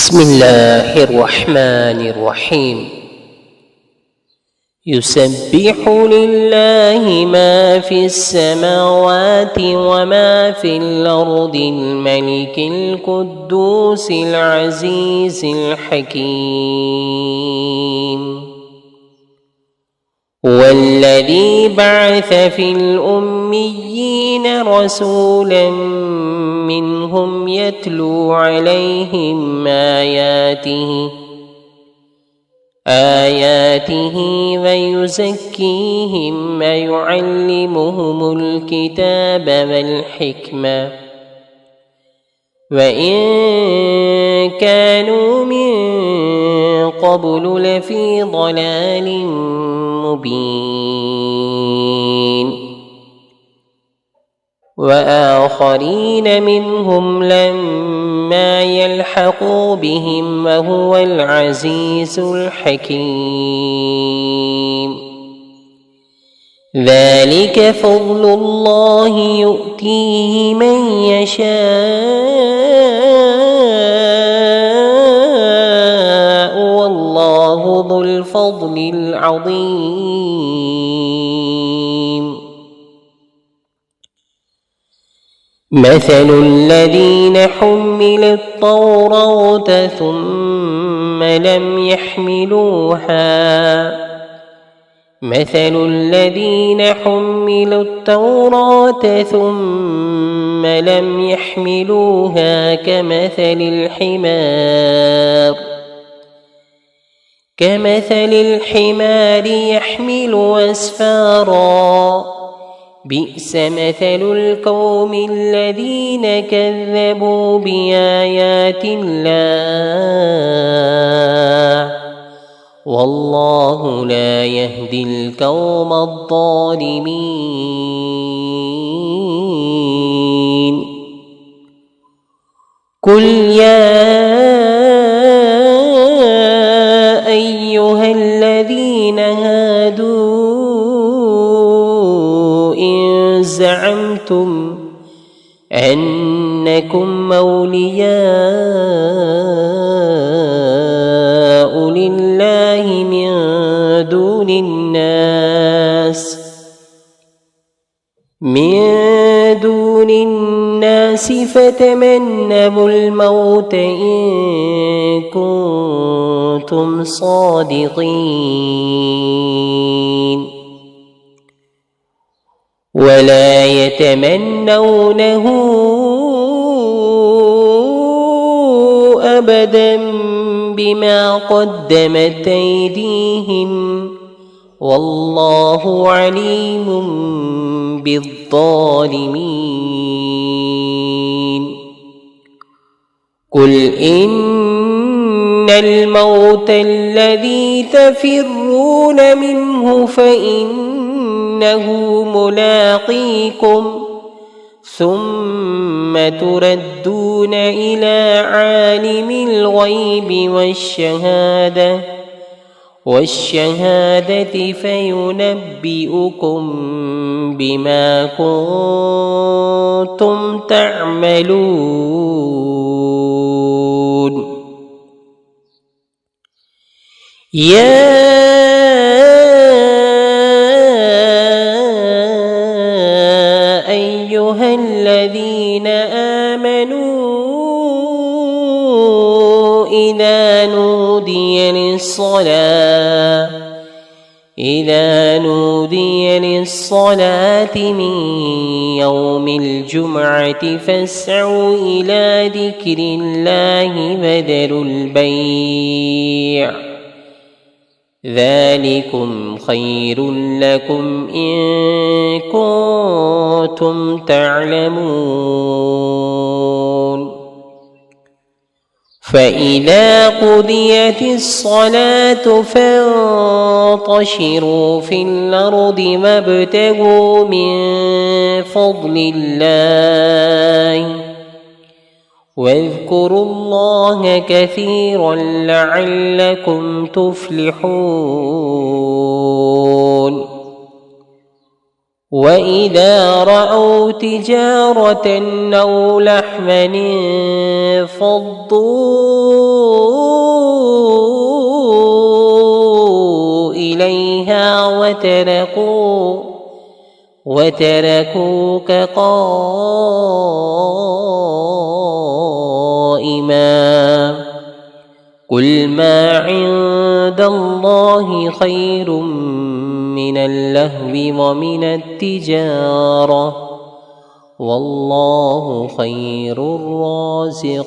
بسم الله الرحمن الرحيم. يسبح لله ما في السماوات وما في الأرض الملك القدوس العزيز الحكيم. هو الذي بعث في الأميين رسولا منهم يتلو عليهم آياته ويزكيهم ويعلمهم الكتاب والحكمة وإن كانوا من قبل لفي ضلال مبين. وآخرين منهم لما يلحقوا بهم وهو العزيز الحكيم. ذلك فضل الله يؤتيه من يشاء والله ذو الفضل العظيم. مثل الذين حملوا التوراة ثم لم يحملوها كمثل الحمار يحمل أسفارا بئس مثل القوم الذين كذبوا بآيات الله والله لا يهدي القوم الظالمين. قل يا أيها الذين هادوا إن زعمتم أنكم أولياء لله من دون الناس فتمنوا الموت إن كنتم صادقين ولا يتمنونه أبدا بما قدمت أيديهم والله عليم بالظالمين. قل إن الموت الذي تفرون منه فإنه ملاقيكم ثم تردون إلى عالم الغيب والشهادة فينبئكم بما كنتم تعملون. يا أيها الذين آمنوا إذا نودي للصلاة من يوم الجمعة فاسعوا إلى ذكر الله وذروا البيع ذلكم خير لكم إن كنتم تعلمون. فإذا قضيت الصلاة فانتشروا في الأرض وابتغوا من فضل الله واذكروا الله كثيرا لعلكم تفلحون. وإذا رأوا تجارة أو لحما انفضوا وتركوك قائما قل ما عند الله خير من اللهو ومن التجارة والله خير الرازقين